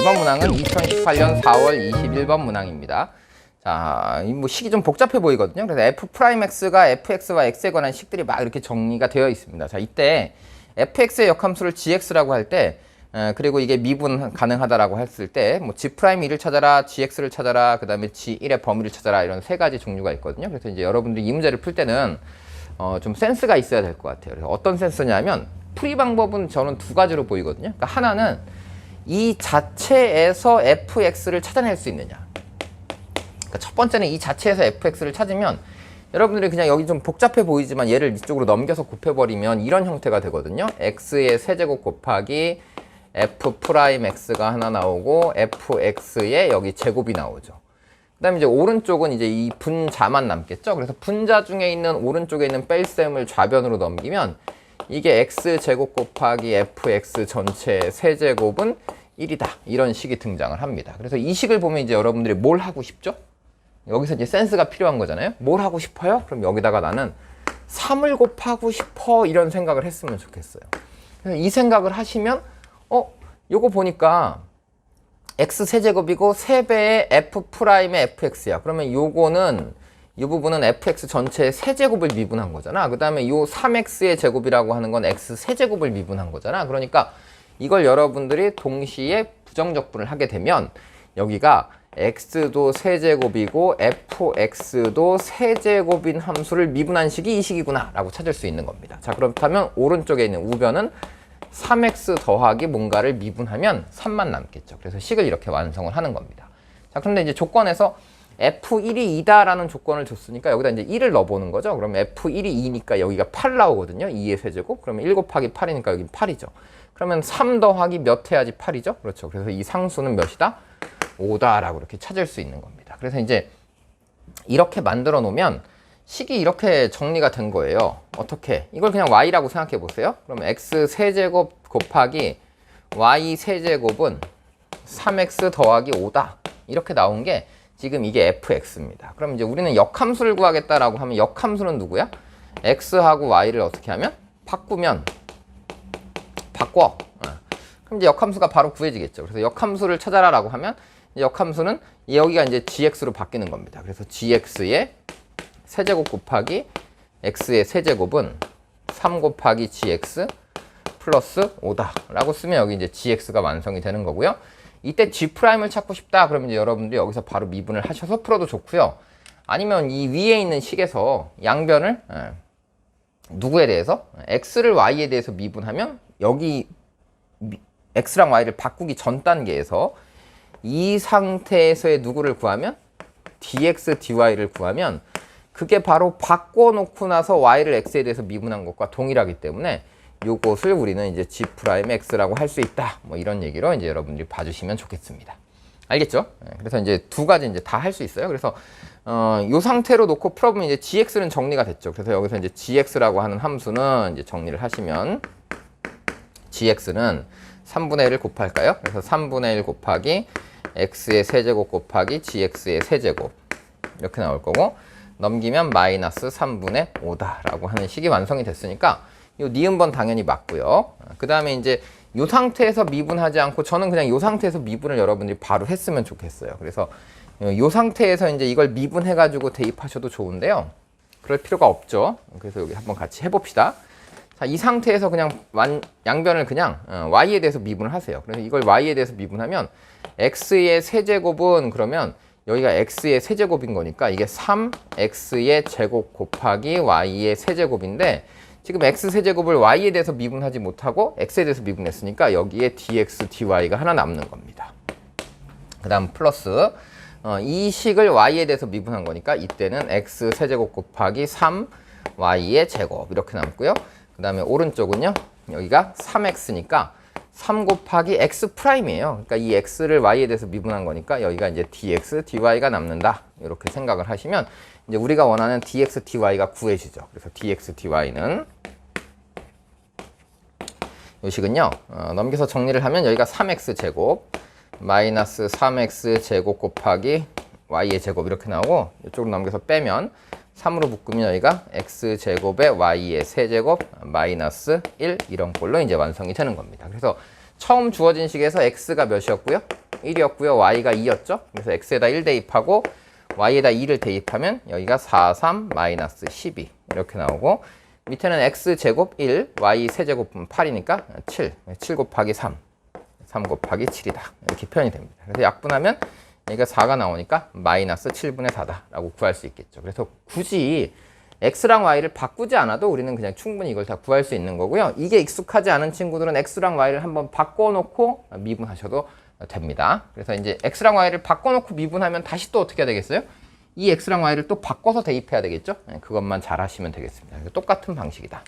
이번 문항은 2018년 4월 21번 문항입니다. 자, 뭐 식이 좀 복잡해 보이거든요. 그래서 f'x가 fx와 x에 관한 식들이 막 이렇게 정리가 되어 있습니다. 자, 이때 fx의 역함수를 gx라고 할 때, 그리고 이게 미분 가능하다라고 했을 때, 뭐 g'1을 찾아라, gx를 찾아라, 그 다음에 g1의 범위를 찾아라, 이런 세 가지 종류가 있거든요. 그래서 이제 여러분들이 이 문제를 풀 때는 좀 센스가 있어야 될 것 같아요. 그래서 어떤 센스냐면, 풀이 방법은 저는 두 가지로 보이거든요. 그러니까 하나는 이 자체에서 fx를 찾아낼 수 있느냐. 그러니까 첫 번째는 이 자체에서 fx를 찾으면 여러분들이 그냥 여기 좀 복잡해 보이지만 얘를 이쪽으로 넘겨서 곱해버리면 이런 형태가 되거든요. x의 세제곱 곱하기 f'x가 하나 나오고 fx의 여기 제곱이 나오죠. 그 다음에 이제 오른쪽은 이제 이 분자만 남겠죠. 그래서 분자 중에 있는 오른쪽에 있는 뺄셈을 좌변으로 넘기면 이게 x제곱 곱하기 fx 전체의 세제곱은 1이다. 이런 식이 등장을 합니다. 그래서 이 식을 보면 이제 여러분들이 뭘 하고 싶죠? 여기서 이제 센스가 필요한 거잖아요. 뭘 하고 싶어요? 그럼 여기다가 나는 3을 곱하고 싶어. 이런 생각을 했으면 좋겠어요. 그래서 이 생각을 하시면 요거 보니까 x 세제곱이고 3배의 f'의 fx야. 그러면 요거는 이 부분은 fx 전체의 세제곱을 미분한 거잖아. 그 다음에 요 3x의 제곱이라고 하는 건 x 세제곱을 미분한 거잖아. 그러니까 이걸 여러분들이 동시에 부정적분을 하게 되면 여기가 x도 세제곱이고 fx도 세제곱인 함수를 미분한 식이 이 식이구나 라고 찾을 수 있는 겁니다. 자, 그렇다면 오른쪽에 있는 우변은 3x 더하기 뭔가를 미분하면 3만 남겠죠. 그래서 식을 이렇게 완성을 하는 겁니다. 자, 그런데 이제 조건에서 f1이 2다라는 조건을 줬으니까 여기다 이제 1을 넣어보는 거죠. 그러면 f1이 2니까 여기가 8 나오거든요. 2의 세제곱. 그러면 1 곱하기 8이니까 여기 8이죠. 그러면 3 더하기 몇 해야지 8이죠? 그렇죠. 그래서 이 상수는 몇이다? 5다라고 이렇게 찾을 수 있는 겁니다. 그래서 이제 이렇게 만들어 놓으면 식이 이렇게 정리가 된 거예요. 어떻게? 이걸 그냥 y라고 생각해 보세요. 그럼 x 세제곱 곱하기 y 세제곱은 3x 더하기 5다. 이렇게 나온 게 지금 이게 fx입니다. 그럼 이제 우리는 역함수를 구하겠다라고 하면 역함수는 누구야? x하고 y를 어떻게 하면? 바꿔. 그럼 이제 역함수가 바로 구해지겠죠. 그래서 역함수를 찾아라라고 하면 역함수는 여기가 이제 gx로 바뀌는 겁니다. 그래서 gx의 세제곱 곱하기 x의 세제곱은 3 곱하기 gx 플러스 5다 라고 쓰면 여기 이제 gx가 완성이 되는 거고요. 이때 g'을 찾고 싶다 그러면 이제 여러분들이 여기서 바로 미분을 하셔서 풀어도 좋고요. 아니면 이 위에 있는 식에서 양변을 누구에 대해서? x를 y에 대해서 미분하면 여기 x랑 y를 바꾸기 전 단계에서 이 상태에서의 누구를 구하면? dx, dy를 구하면 그게 바로 바꿔놓고 나서 y를 x에 대해서 미분한 것과 동일하기 때문에 요것을 우리는 이제 g'x라고 할 수 있다. 뭐 이런 얘기로 이제 여러분들이 봐주시면 좋겠습니다. 알겠죠? 그래서 이제 두 가지 이제 다 할 수 있어요. 그래서 요 상태로 놓고 풀어보면 이제 gx는 정리가 됐죠. 그래서 여기서 이제 gx라고 하는 함수는 이제 정리를 하시면 gx는 3분의 1을 곱할까요? 그래서 3분의 1 곱하기 x의 세제곱 곱하기 gx의 세제곱 이렇게 나올 거고 넘기면 마이너스 3분의 5다라고 하는 식이 완성이 됐으니까 이 니은번 당연히 맞고요. 그 다음에 이제 이 상태에서 미분하지 않고 저는 그냥 이 상태에서 미분을 여러분들이 바로 했으면 좋겠어요. 그래서 이 상태에서 이제 이걸 미분해가지고 대입하셔도 좋은데요. 그럴 필요가 없죠. 그래서 여기 한번 같이 해봅시다. 자, 이 상태에서 그냥 양변을 그냥 y에 대해서 미분을 하세요. 그래서 이걸 y에 대해서 미분하면 x의 세제곱은 그러면 여기가 x의 세제곱인 거니까 이게 3x의 제곱 곱하기 y의 세제곱인데 지금 x 세제곱을 y에 대해서 미분하지 못하고 x에 대해서 미분했으니까 여기에 dx, dy가 하나 남는 겁니다. 그 다음 플러스 이 식을 y에 대해서 미분한 거니까 이때는 x 세제곱 곱하기 3y의 제곱 이렇게 남고요. 그 다음에 오른쪽은요. 여기가 3x니까 3 곱하기 x'이에요. 그러니까 이 x를 y에 대해서 미분한 거니까 여기가 이제 dx, dy가 남는다. 이렇게 생각을 하시면 이제 우리가 원하는 dx, dy가 구해지죠. 그래서 dx, dy는 이 식은요. 넘겨서 정리를 하면 여기가 3x 제곱 마이너스 3x 제곱 곱하기 y의 제곱 이렇게 나오고 이쪽으로 넘겨서 빼면 3으로 묶으면 여기가 x제곱에 y의 세제곱 마이너스 1 이런 꼴로 이제 완성이 되는 겁니다. 그래서 처음 주어진 식에서 x가 몇이었고요? 1이었고요. y가 2였죠. 그래서 x에다 1 대입하고 y에다 2를 대입하면 여기가 4, 3, 마이너스 12 이렇게 나오고 밑에는 x제곱 1, y 세제곱은 8이니까 7, 7 곱하기 3, 3 곱하기 7이다. 이렇게 표현이 됩니다. 그래서 약분하면 여기가 4가 나오니까 마이너스 7분의 4다 라고 구할 수 있겠죠. 그래서 굳이 x랑 y를 바꾸지 않아도 우리는 그냥 충분히 이걸 다 구할 수 있는 거고요. 이게 익숙하지 않은 친구들은 x랑 y를 한번 바꿔놓고 미분하셔도 됩니다. 그래서 이제 x랑 y를 바꿔놓고 미분하면 다시 또 어떻게 해야 되겠어요? 이 x랑 y를 또 바꿔서 대입해야 되겠죠? 그것만 잘 하시면 되겠습니다. 똑같은 방식이다.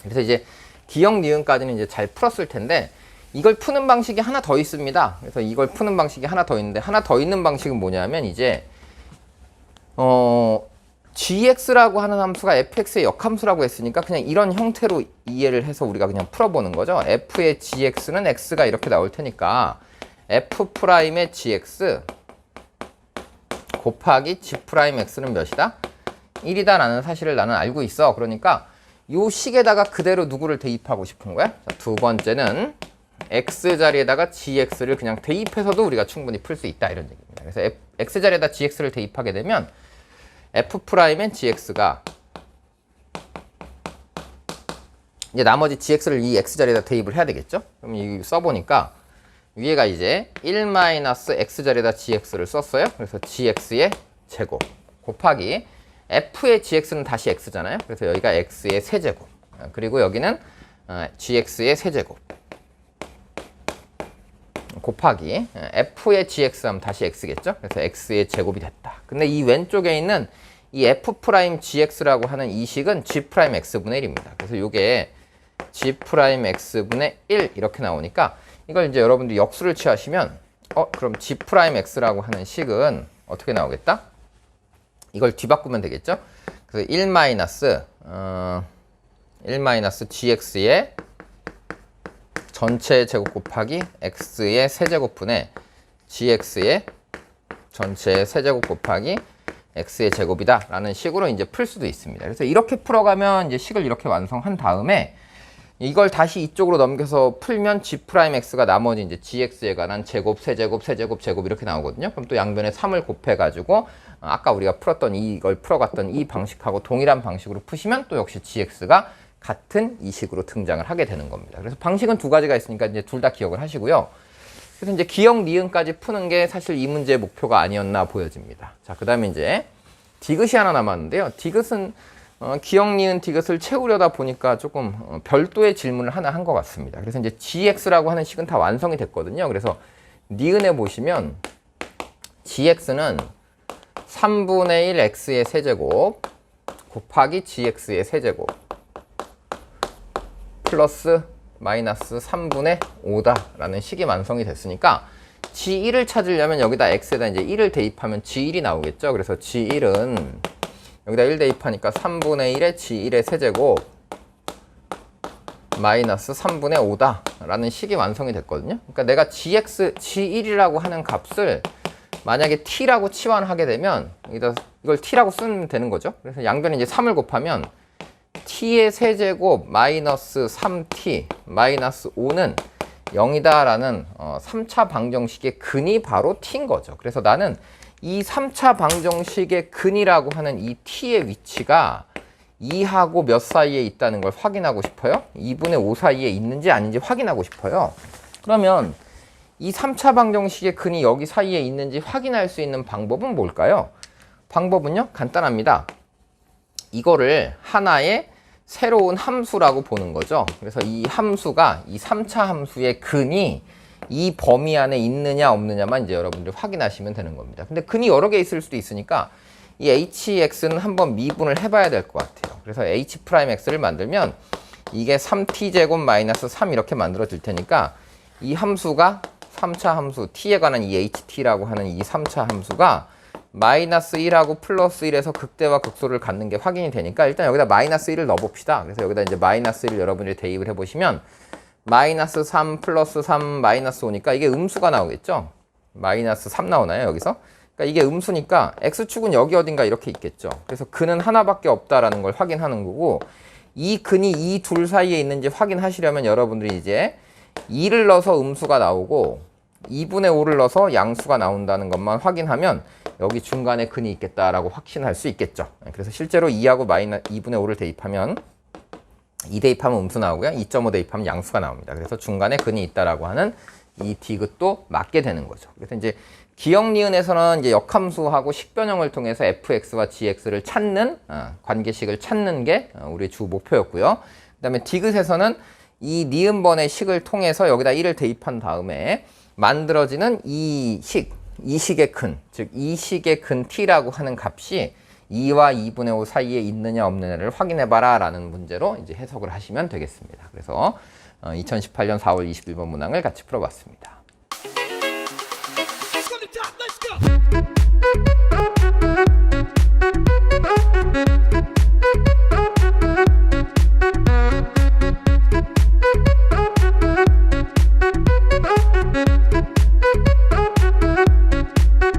그래서 이제 기역, 니은까지는 이제 잘 풀었을 텐데 이걸 푸는 방식이 하나 더 있습니다. 그래서 이걸 푸는 방식이 하나 더 있는데 하나 더 있는 방식은 뭐냐면 이제 gx라고 하는 함수가 fx의 역함수라고 했으니까 그냥 이런 형태로 이해를 해서 우리가 그냥 풀어보는 거죠. f의 gx는 x가 이렇게 나올 테니까 f'의 gx 곱하기 g'x는 몇이다? 1이다 라는 사실을 나는 알고 있어. 그러니까 요 식에다가 그대로 누구를 대입하고 싶은 거야? 자, 두 번째는 x 자리에다가 gx를 그냥 대입해서도 우리가 충분히 풀 수 있다 이런 얘기입니다. 그래서 x 자리에다 gx를 대입하게 되면 f'의 gx가 이제 나머지 gx를 이 x 자리에다 대입을 해야 되겠죠? 그럼 이거 써보니까 위에가 이제 1-x 자리에다 gx를 썼어요. 그래서 gx의 제곱 곱하기 f의 gx는 다시 x잖아요. 그래서 여기가 x의 세제곱 그리고 여기는 gx의 세제곱 곱하기 f의 gx 하면 다시 x겠죠? 그래서 x의 제곱이 됐다. 근데 이 왼쪽에 있는 이 f'gx라고 하는 이 식은 g'x분의 1입니다. 그래서 이게 g'x분의 1 이렇게 나오니까 이걸 이제 여러분들이 역수를 취하시면 그럼 g'x라고 하는 식은 어떻게 나오겠다? 이걸 뒤바꾸면 되겠죠? 그래서 1-gx의 전체 제곱 곱하기 x의 세제곱분의 gx의 전체 세제곱 곱하기 x의 제곱이다 라는 식으로 이제 풀 수도 있습니다. 그래서 이렇게 풀어가면 이제 식을 이렇게 완성한 다음에 이걸 다시 이쪽으로 넘겨서 풀면 g'x가 나머지 이제 gx에 관한 제곱, 세제곱, 세제곱, 제곱 이렇게 나오거든요. 그럼 또 양변에 3을 곱해가지고 아까 우리가 풀었던 이걸 풀어갔던 이 방식하고 동일한 방식으로 푸시면 또 역시 gx가 같은 이 식으로 등장을 하게 되는 겁니다. 그래서 방식은 두 가지가 있으니까 이제 둘 다 기억을 하시고요. 그래서 이제 기역, 니은까지 푸는 게 사실 이 문제의 목표가 아니었나 보여집니다. 자, 그 다음에 이제 디귿이 하나 남았는데요. 디귿은 기역, 니은, 디귿을 채우려다 보니까 조금 별도의 질문을 하나 한 것 같습니다. 그래서 이제 gx라고 하는 식은 다 완성이 됐거든요. 그래서 니은에 보시면 gx는 3분의 1 x의 세제곱 곱하기 gx의 세제곱 플러스 마이너스 3분의 5다 라는 식이 완성이 됐으니까 g1을 찾으려면 여기다 x에다 이제 1을 대입하면 g1이 나오겠죠. 그래서 g1은 여기다 1 대입하니까 3분의 1의 g1의 세제곱 마이너스 3분의 5다 라는 식이 완성이 됐거든요. 그러니까 내가 g1이라고 하는 값을 만약에 t라고 치환하게 되면 여기다 이걸 t라고 쓰면 되는 거죠. 그래서 양변에 이제 3을 곱하면 t의 세제곱 마이너스 3t 마이너스 5는 0이다 라는 3차 방정식의 근이 바로 t인 거죠. 그래서 나는 이 3차 방정식의 근이라고 하는 이 t의 위치가 2하고 몇 사이에 있다는 걸 확인하고 싶어요. 2분의 5 사이에 있는지 아닌지 확인하고 싶어요. 그러면 이 3차 방정식의 근이 여기 사이에 있는지 확인할 수 있는 방법은 뭘까요? 방법은요, 간단합니다. 이거를 하나의 새로운 함수라고 보는 거죠. 그래서 이 함수가 이 3차 함수의 근이 이 범위 안에 있느냐 없느냐만 이제 여러분들이 확인하시면 되는 겁니다. 근데 근이 여러 개 있을 수도 있으니까 이 hx는 한번 미분을 해봐야 될 것 같아요. 그래서 h'x를 만들면 이게 3t제곱 마이너스 3 이렇게 만들어질 테니까 이 함수가 3차 함수 t에 관한 이 ht라고 하는 이 3차 함수가 마이너스 1하고 플러스 1에서 극대와 극소를 갖는 게 확인이 되니까 일단 여기다 마이너스 1을 넣어봅시다. 그래서 여기다 이제 마이너스 1을 여러분들이 대입을 해보시면 마이너스 3 플러스 3 마이너스 5니까 이게 음수가 나오겠죠. 마이너스 3 나오나요 여기서? 그러니까 이게 음수니까 x축은 여기 어딘가 이렇게 있겠죠. 그래서 근은 하나밖에 없다라는 걸 확인하는 거고 이 근이 이 둘 사이에 있는지 확인하시려면 여러분들이 이제 2를 넣어서 음수가 나오고 2분의 5를 넣어서 양수가 나온다는 것만 확인하면 여기 중간에 근이 있겠다라고 확신할 수 있겠죠. 그래서 실제로 2하고 마이너스 2분의 5를 대입하면 2 대입하면 음수 나오고요. 2.5 대입하면 양수가 나옵니다. 그래서 중간에 근이 있다라고 하는 이 디귿도 맞게 되는 거죠. 그래서 이제 기억 니은에서는 이제 역함수하고 식변형을 통해서 fx와 gx를 찾는 관계식을 찾는 게 우리의 주 목표였고요. 그다음에 디귿에서는 이 니은번의 식을 통해서 여기다 1을 대입한 다음에 만들어지는 이 식의 근, 즉 이 식의 근 t라고 하는 값이 2와 2분의 5 사이에 있느냐 없느냐를 확인해봐라 라는 문제로 이제 해석을 하시면 되겠습니다. 그래서 2018년 4월 21번 문항을 같이 풀어봤습니다.